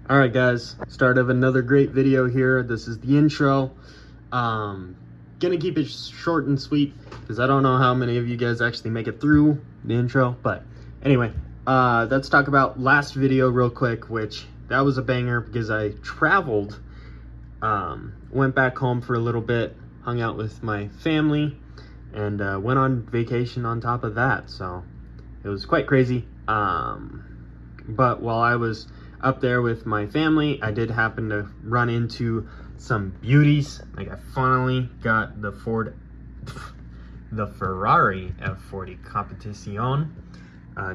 All right, guys, start of another great video here. This is the intro. Gonna keep it short and sweet because I don't know how many of you guys actually make it through the intro. But anyway, let's talk about last video real quick, which that was a banger because I traveled, went back home for a little bit, hung out with my family, and went on vacation on top of that. So it was quite crazy. But while I was up there with my family, I did happen to run into some beauties. Like I finally got the Ferrari F40 Competition,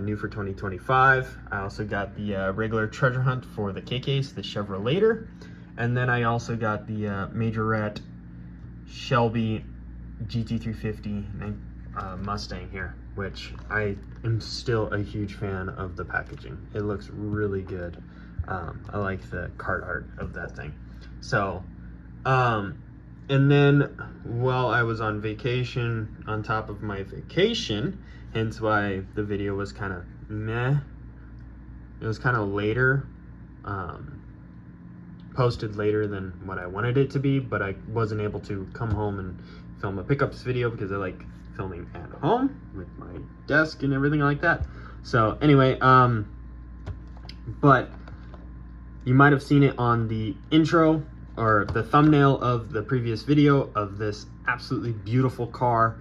new for 2025. I also got the regular treasure hunt for the KKs, the Chevrolet, and then I also got the Majorette Shelby GT350 Mustang here, which I am still a huge fan of the packaging. It looks really good. I like the card art of that thing. So, and then while I was on vacation, on top of my vacation, hence why the video was kind of meh. It was kind of later, posted later than what I wanted it to be, but I wasn't able to come home and film a pickups video because I like filming at home with my desk and everything like that. So anyway, but you might have seen it on the intro or the thumbnail of the previous video of this absolutely beautiful car.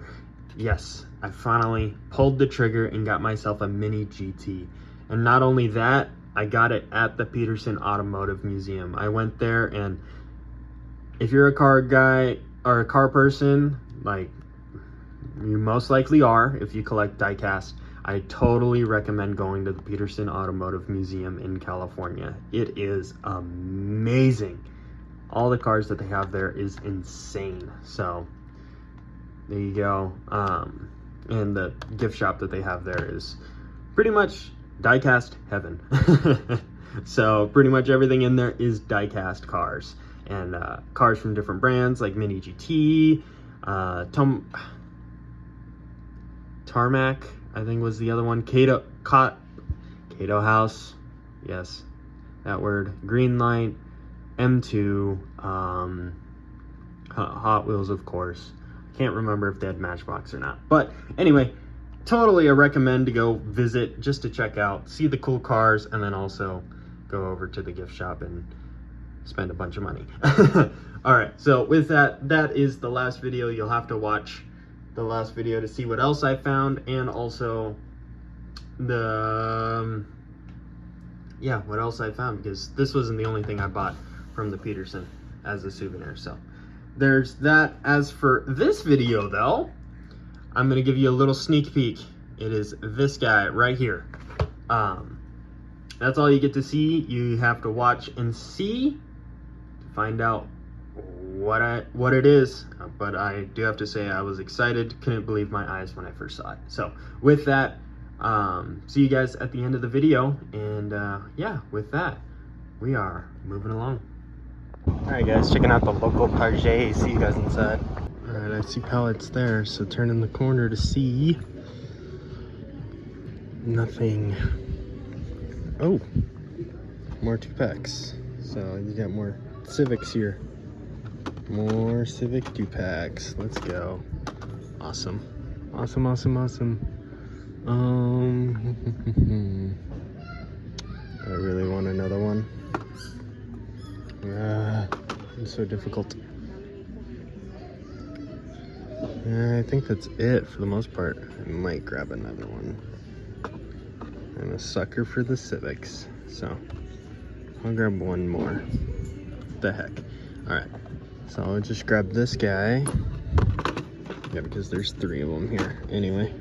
Yes, I finally pulled the trigger and got myself a mini GT. And not only that, I got it at the Peterson Automotive Museum. I went there, and if you're a car guy or a car person, like you most likely are if you collect diecast, I totally recommend going to the Peterson Automotive Museum in California. It is amazing. All the cars that they have there is insane. So there you go. And the gift shop that they have there is pretty much diecast heaven. So pretty much everything in there is diecast cars, and cars from different brands like Mini GT, Tarmac, I think was the other one. Cato House, yes, that word. Greenlight, M2, Hot Wheels, of course. Can't remember if they had Matchbox or not. But anyway, totally a recommend to go visit just to check out, see the cool cars, and then also go over to the gift shop and spend a bunch of money. All right, so with that, that is the last video. You'll have to watch the last video to see what else I found, and also the what else I found, because this wasn't the only thing I bought from the Peterson as a souvenir. So there's that. As for this video though, I'm gonna give you a little sneak peek. It is this guy right here. That's all you get to see. You have to watch and see to find out what it is. But I do have to say I was excited, couldn't believe my eyes when I first saw it. So with that, see you guys at the end of the video, and yeah, with that, we are moving along. All right, guys, checking out the local Target. See you guys inside. All right, I see pallets there, so turn in the corner to see nothing. Oh, more 2-packs. So you got more Civics here. More Civic 2-packs. Let's go. Awesome. Awesome, awesome, awesome. I really want another one. It's so difficult. I think that's it for the most part. I might grab another one. I'm a sucker for the Civics, so I'll grab one more. What the heck. All right. So I'll just grab this guy. Yeah, because there's 3 of them here. Anyway,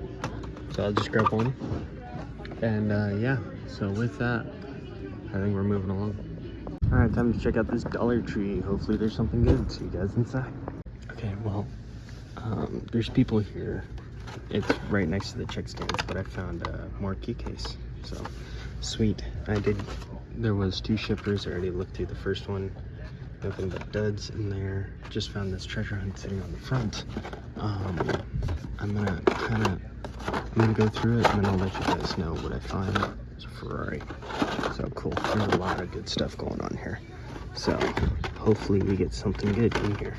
so I'll just grab one. And yeah, so with that, I think we're moving along. All right, time to check out this Dollar Tree. Hopefully there's something good. See you guys inside. Okay, well, there's people here. It's right next to the check stands, but I found more key case. So sweet. There was 2 shippers. I already looked through the first one. Nothing but duds in there. Just found this treasure hunt sitting on the front. I'm gonna go through it, and then I'll let you guys know what I find. It's a Ferrari. So cool. There's a lot of good stuff going on here. So hopefully we get something good in here.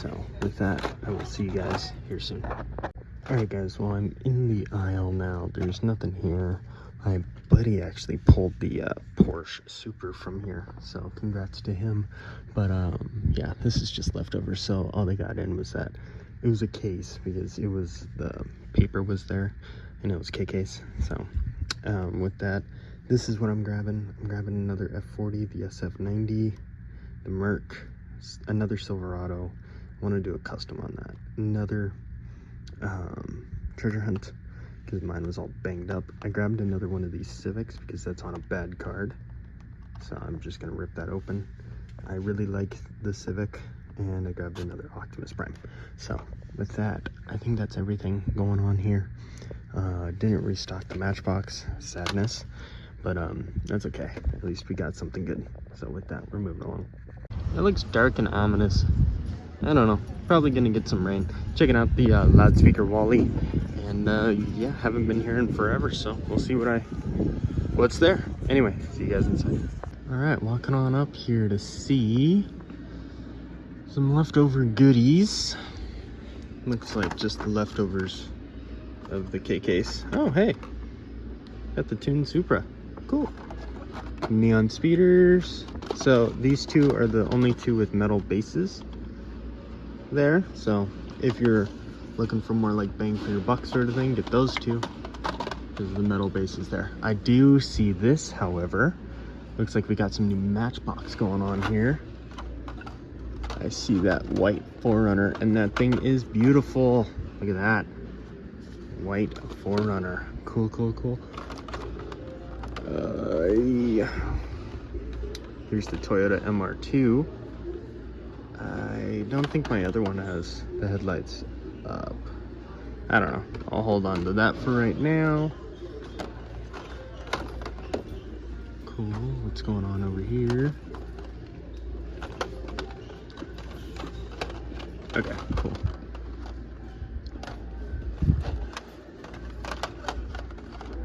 So with that, I will see you guys here soon. Alright guys, well I'm in the aisle now. There's nothing here. My buddy actually pulled the Porsche Super from here, so congrats to him. But yeah, this is just leftovers. So all they got in was that it was a case, because it was, the paper was there and it was K-case. So with that, this is what I'm grabbing. I'm grabbing another F40, the SF90, the Merc, another Silverado. I want to do a custom on that. Another treasure hunt, because mine was all banged up. I grabbed another one of these Civics because that's on a bad card, so I'm just gonna rip that open. I really like the Civic, and I grabbed another Optimus Prime. So with that, I think that's everything going on here. Didn't restock the Matchbox, sadness, but that's okay. At least we got something good. So with that, we're moving along. It looks dark and ominous. I don't know, probably gonna get some rain. Checking out the loudspeaker Wally, and yeah, haven't been here in forever, so we'll see what's there. Anyway, see you guys inside. All right, walking on up here to see some leftover goodies. Looks like just the leftovers of the K-case. Oh, hey, got the tuned Supra, cool. Neon speeders. So these two are the only two with metal bases there, so if you're looking for more like bang for your buck sort of thing, get those two, because the metal base is there. I do see this, however, looks like we got some new Matchbox going on here. I see that white 4Runner, and that thing is beautiful. Look at that white 4Runner. Cool, cool, cool. Yeah. Here's the Toyota MR2. I don't think my other one has the headlights up. I don't know. I'll hold on to that for right now. Cool. What's going on over here? Okay, cool.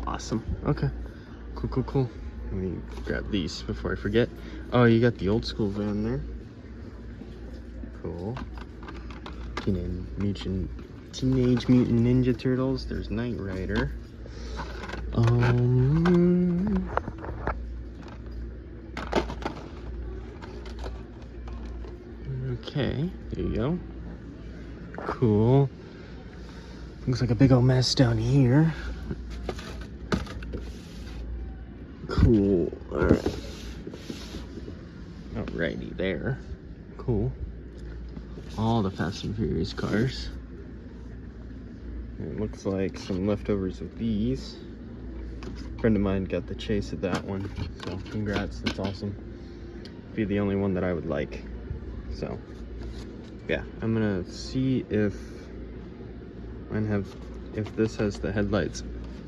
Awesome. Okay. Cool, cool, cool. Let me grab these before I forget. Oh, you got the old school van there. Cool. Teenage Mutant Ninja Turtles. There's Knight Rider. Okay, there you go. Cool. Looks like a big old mess down here. Cool. Alright. Alrighty there. Cool. All the Fast and Furious cars. It looks like some leftovers of these. A friend of mine got the chase of that one, so congrats, that's awesome. Be the only one that I would like. So yeah, I'm gonna see if this has the headlights.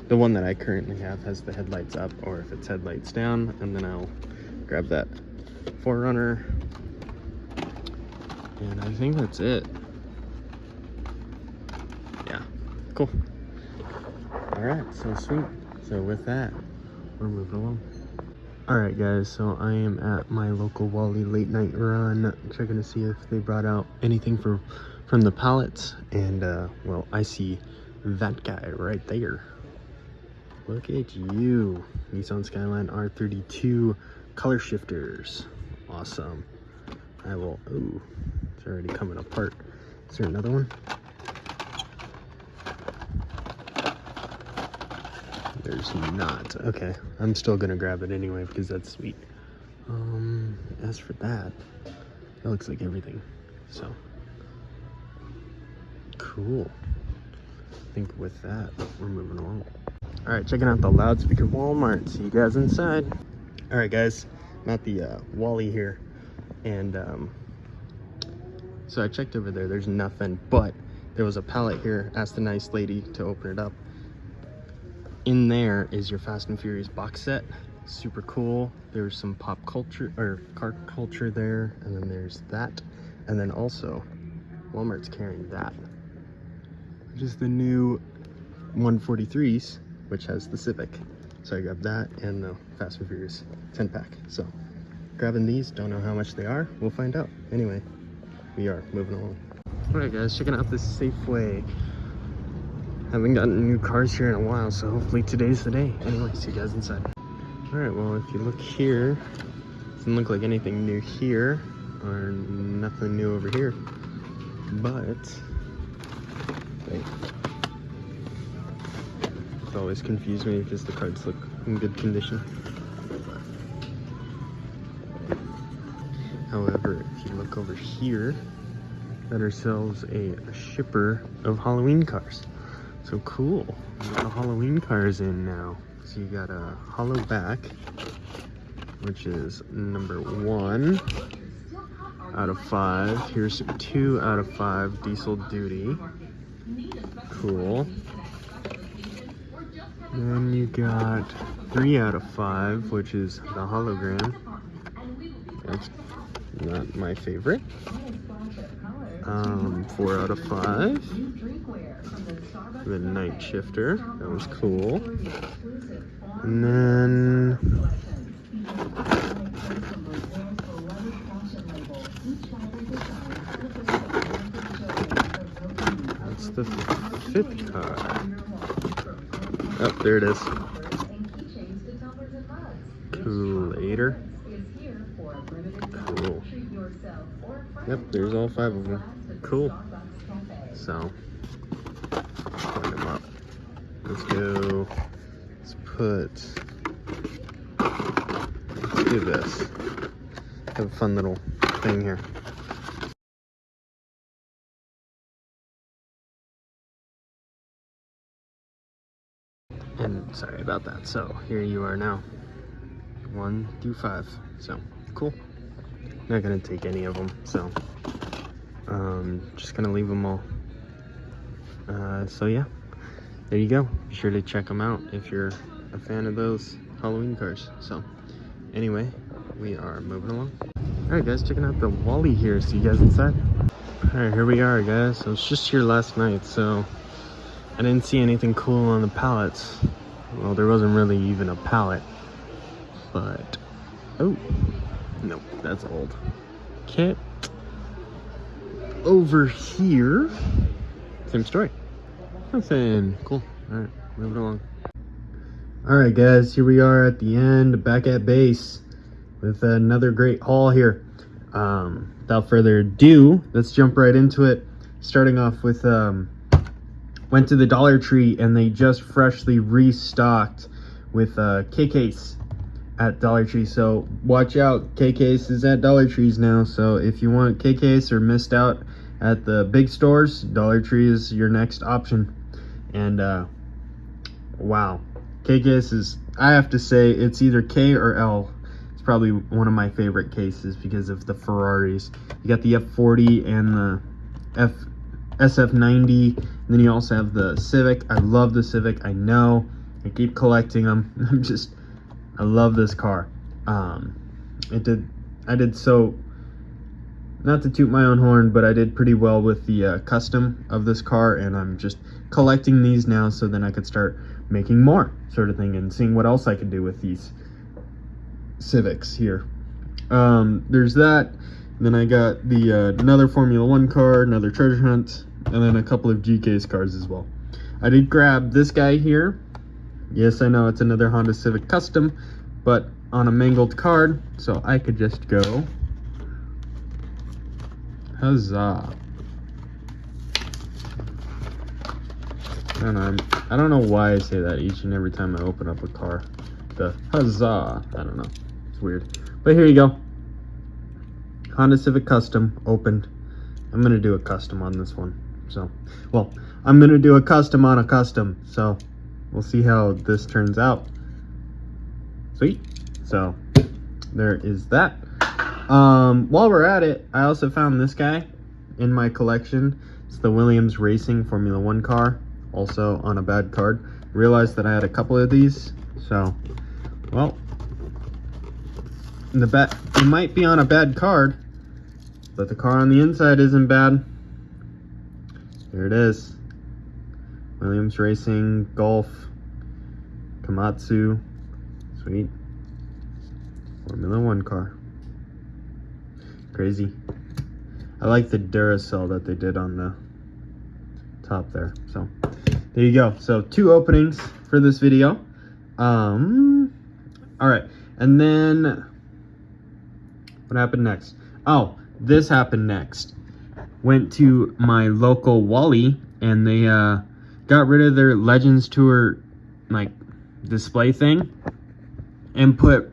The one that I currently have has the headlights up, or if it's headlights down, and then I'll grab that 4Runner. And I think that's it. Yeah, cool. All right, so sweet. So with that, we're moving along. All right, guys, so I am at my local Wally late night run, checking to see if they brought out anything from the pallets. And well, I see that guy right there. Look at you. Nissan Skyline R32 color shifters. Awesome. I will, ooh, it's already coming apart. Is there another one? There's not. Okay, I'm still gonna grab it anyway because that's sweet. As for that looks like everything. So cool. I think with that, we're moving along. All right, checking out the loudspeaker Walmart. See you guys inside. All right, guys, I'm at the Wally here, and so I checked over there. There's nothing, but there was a pallet here. Asked the nice lady to open it up. In there is your Fast and Furious box set. Super cool. There's some pop culture or car culture there, and then there's that, and then also Walmart's carrying that, which is the new 143s, which has the Civic. So I grabbed that and the Fast and Furious 10-pack. So grabbing these, don't know how much they are. We'll find out. Anyway, we are moving along. All right, guys, checking out this Safeway. Haven't gotten new cars here in a while, so hopefully today's the day. Anyway, see you guys inside. All right, well, if you look here, doesn't look like anything new here, or nothing new over here, but wait. It's always confused me because the cards look in good condition. However, if you look over here, got ourselves a shipper of Halloween cars. So cool. We got the Halloween cars in now. So you got a hollow back, which is number 1 out of 5. Here's 2 out of 5 diesel duty. Cool. Then you got 3 out of 5, which is the hologram. That's not my favorite. 4 out of 5. The night shifter, that was cool. And then that's the 5th car. Oh, there it is. Coolator. Cool. Yep, there's all 5 of them. Cool. So, put them up. Let's go. Let's do this. Have a fun little thing here. And sorry about that. So here you are now. 1 through 5. So cool. Not gonna take any of them. So just gonna leave them all. So yeah, there you go. Be sure to check them out if you're a fan of those Halloween cars. So anyway, we are moving along. All right, guys, checking out the Wally here. See you guys inside. All right, here we are, guys. I was just here last night, so I didn't see anything cool on the pallets. Well, there wasn't really even a pallet, but oh, nope, that's old. Okay, over here, same story. Nothing cool. All right, moving along. All right, guys, here we are at the end, back at base with another great haul here. Without further ado, let's jump right into it. Starting off with went to the Dollar Tree and they just freshly restocked with K-Case at Dollar Tree. So watch out, K-Case is at Dollar Trees now. So if you want K-Case or missed out at the big stores, Dollar Tree is your next option. And wow, K-Case is, I have to say, it's either K or L. It's probably one of my favorite cases because of the Ferraris. You got the F40 and the SF90, and then you also have the Civic. I love the Civic. I know, I keep collecting them. I love this car. I did so, not to toot my own horn, but I did pretty well with the custom of this car, and I'm just collecting these now so then I could start making more, sort of thing, and seeing what else I could do with these Civics here. There's that. Then I got the another Formula 1 car, another treasure hunt, and then a couple of GK's cars as well. I did grab this guy here. Yes, I know it's another Honda Civic Custom, but on a mangled card, so I could just go. Huzzah. And I don't know why I say that each and every time I open up a car. The huzzah. I don't know. It's weird. But here you go. Honda Civic Custom opened. I'm gonna do a custom on this one. So, well, I'm gonna do a custom on a custom. So, we'll see how this turns out. Sweet. So, there is that. While we're at it, I also found this guy in my collection. It's the Williams Racing Formula 1 car, also on a bad card. Realized that I had a couple of these, so, well, it might be on a bad card, but the car on the inside isn't bad. Here it is. Williams Racing, Golf, Komatsu, Sweet. Formula One car. Crazy. I like the Duracell that they did on the top there. So there you go. So 2 openings for this video. All right, and then what happened next? Oh, this happened next. Went to my local Wally, and they got rid of their Legends Tour like display thing and put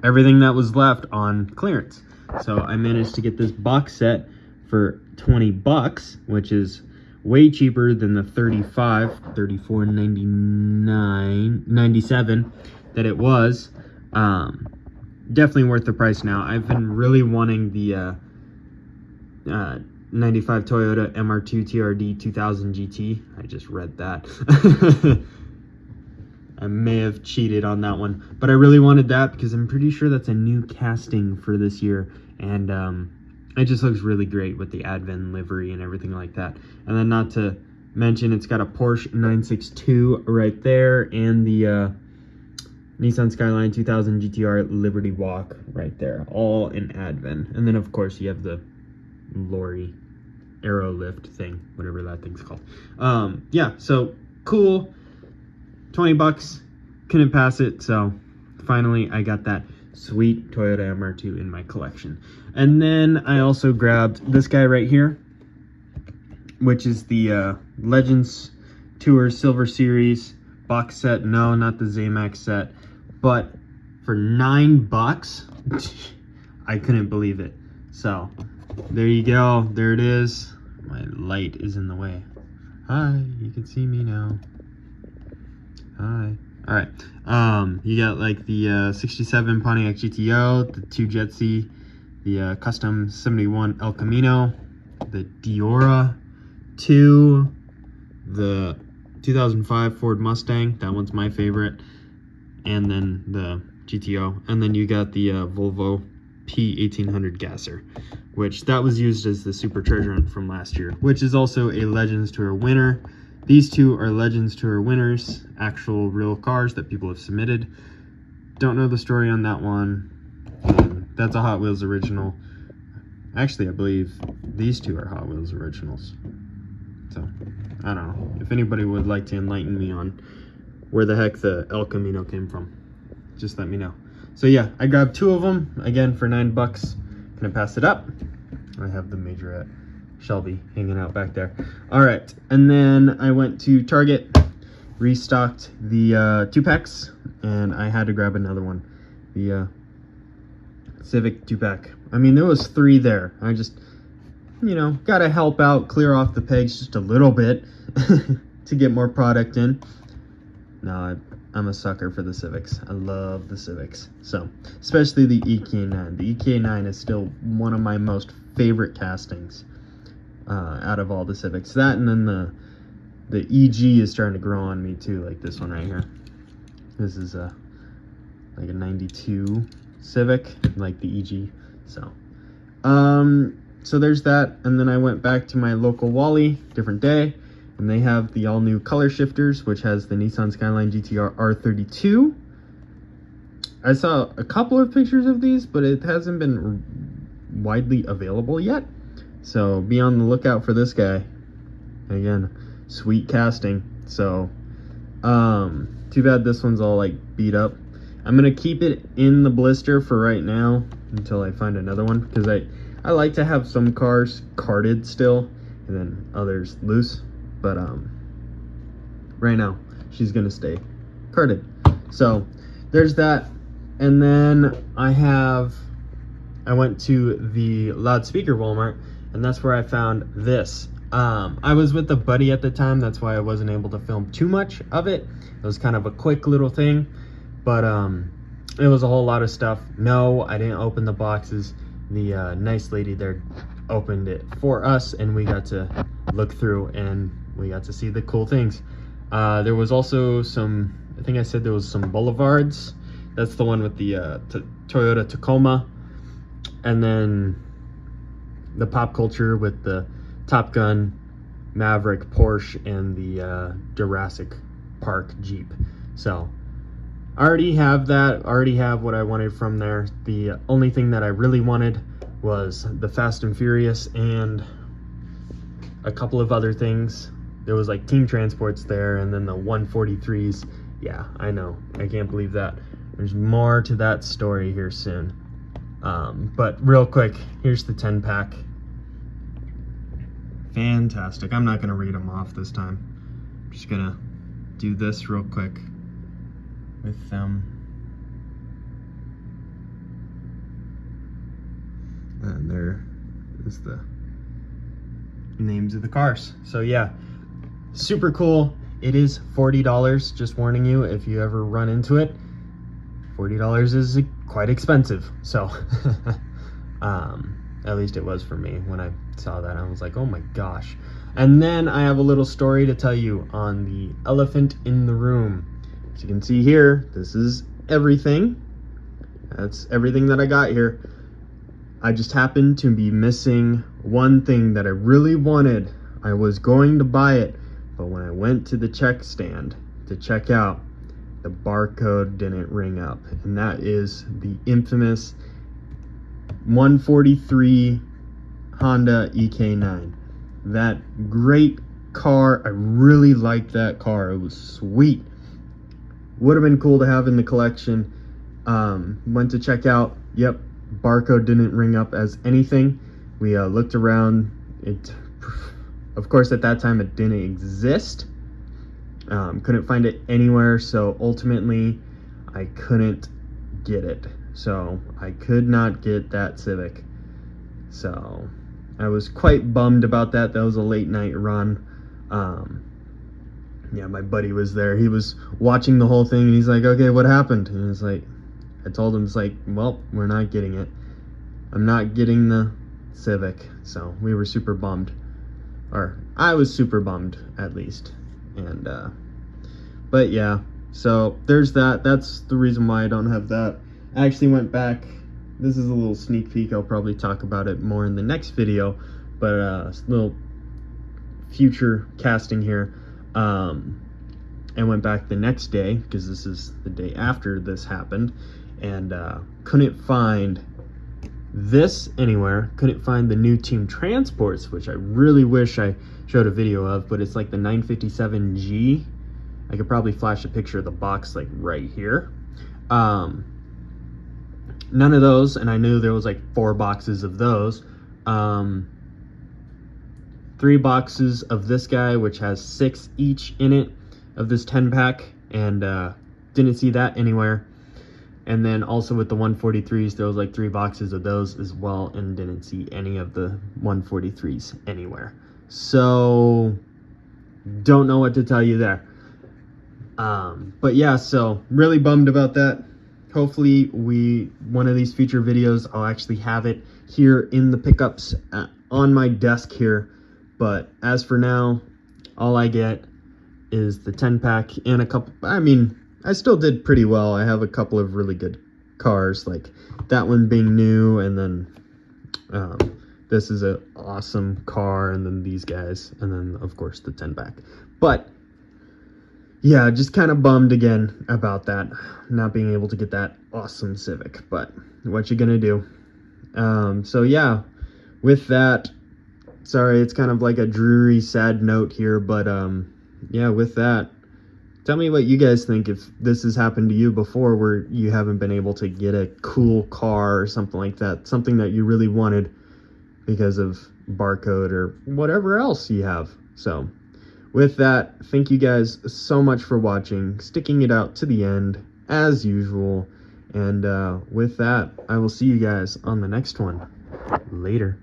everything that was left on clearance. So I managed to get this box set for 20 bucks, which is way cheaper than the $34.97 that it was. Definitely worth the price now. I've been really wanting the 95 Toyota MR2 TRD 2000 GT. I just read that. I may have cheated on that one, but I really wanted that because I'm pretty sure that's a new casting for this year, and it just looks really great with the Advent livery and everything like that. And then not to mention, it's got a Porsche 962 right there, and the Nissan Skyline 2000 GTR Liberty Walk right there, all in Advent. And then of course you have the lorry aero lift thing, whatever that thing's called. Yeah, so cool. 20 bucks, couldn't pass it. So finally I got that sweet Toyota MR2 in my collection. And then I also grabbed this guy right here, which is the Legends Tour Silver Series box set. No, not the Zamax set, but for 9 bucks, I couldn't believe it. So there you go. There it is. My light is in the way. Hi, you can see me now. Hi. All right. You got like the 67 Pontiac GTO, the 2 Jetsy, the custom 71 El Camino, the Diora 2, the 2005 Ford Mustang. That one's my favorite. And then the GTO. And then you got the Volvo P1800 Gasser, which that was used as the supercharger from last year, which is also a Legends Tour winner. These two are Legends Tour winners, actual real cars that people have submitted. Don't know the story on that one. That's a Hot Wheels original. Actually, I believe these two are Hot Wheels originals. So, I don't know. If anybody would like to enlighten me on where the heck the El Camino came from, just let me know. So yeah, I grabbed 2 of them, again for 9 bucks. Gonna pass it up. I have the Majorette Shelby hanging out back there. All right, and then I went to Target, restocked the 2-packs, and I had to grab another one, the Civic 2-pack. I mean, there was 3 there. I just, you know, gotta help out, clear off the pegs just a little bit to get more product in. No, I'm a sucker for the Civics. I love the Civics. So, especially the EK9. The EK9 is still one of my most favorite castings out of all the Civics. That, and then the EG is starting to grow on me too, like this one right here. This is like a 92 Civic, like the EG. So, so there's that. And then I went back to my local Wally, different day. And they have the all-new color shifters, which has the Nissan Skyline GTR R32. I saw a couple of pictures of these, but it hasn't been widely available yet. So be on the lookout for this guy. Again, sweet casting. So, too bad this one's all like beat up. I'm gonna keep it in the blister for right now until I find another one, because I like to have some cars carded still and then others loose. But right now she's gonna stay carded. So there's that. And then I went to the loudspeaker Walmart, and that's where I found this. I was with a buddy at the time, that's why I wasn't able to film too much of it. It was kind of a quick little thing, but it was a whole lot of stuff. No, I didn't open the boxes. The nice lady there opened it for us, and we got to look through and we got to see the cool things. There was also some, I think I said there was some Boulevards. That's the one with the Toyota Tacoma. And then the pop culture with the Top Gun, Maverick, Porsche, and the Jurassic Park Jeep. So already have that, already have what I wanted from there. The only thing that I really wanted was the Fast and Furious and a couple of other things. There was like team transports there, and then the 143s. Yeah, I know, I can't believe that. There's more to that story here soon. But real quick, here's the 10 pack. Fantastic. I'm not gonna read them off this time. I'm just gonna do this real quick with them. And there is the names of the cars. So yeah, super cool. It is $40, just warning you if you ever run into it. $40 is quite expensive, so at least it was for me when I saw that. I was like, oh my gosh. And then I have a little story to tell you on the elephant in the room. As you can see here, this is everything. That's everything that I got here. I just happened to be missing one thing that I really wanted. I was going to buy it, but when I went to the check stand to check out, the barcode didn't ring up, and that is the infamous 143 Honda EK9. That great car. I really liked that car. It was sweet. Would have been cool to have in the collection. Went to check out. Yep, barcode didn't ring up as anything. We looked around. It, of course, at that time it didn't exist. Couldn't find it anywhere, so ultimately I couldn't get it. So I could not get that Civic. So I was quite bummed about that. That was a late night run. Yeah, my buddy was there. He was watching the whole thing, and he's like, okay, what happened? And it's like, I told him, it's like, well, we're not getting it. I'm not getting the Civic. So we were super bummed. Or I was super bummed, at least. And but yeah, so there's that. That's the reason why I don't have that. I actually went back. This is a little sneak peek. I'll probably talk about it more in the next video, but a little future casting here. I went back the next day, because this is the day after this happened, and couldn't find this anywhere. Couldn't find the new team transports, which I really wish I showed a video of, but it's like the 957G. I could probably flash a picture of the box like right here. None of those, and I knew there was like 4 boxes of those. 3 boxes of this guy, which has 6 each in it of this 10 pack, and didn't see that anywhere. And then also with the 143s, there was like 3 boxes of those as well, and didn't see any of the 143s anywhere. So don't know what to tell you there. But yeah, so really bummed about that. Hopefully one of these future videos, I'll actually have it here in the pickups on my desk here. But as for now, all I get is the 10 pack and a couple. I mean, I still did pretty well. I have a couple of really good cars, like that one being new, and then this is an awesome car, and then these guys, and then of course the 10 pack. But yeah, just kind of bummed again about that, not being able to get that awesome Civic, but what you gonna do? So yeah, with that, sorry, it's kind of like a dreary, sad note here, but yeah, with that, tell me what you guys think, if this has happened to you before, where you haven't been able to get a cool car or something like that, something that you really wanted because of barcode or whatever else you have. So with that, thank you guys so much for watching, sticking it out to the end, as usual. And with that, I will see you guys on the next one. Later.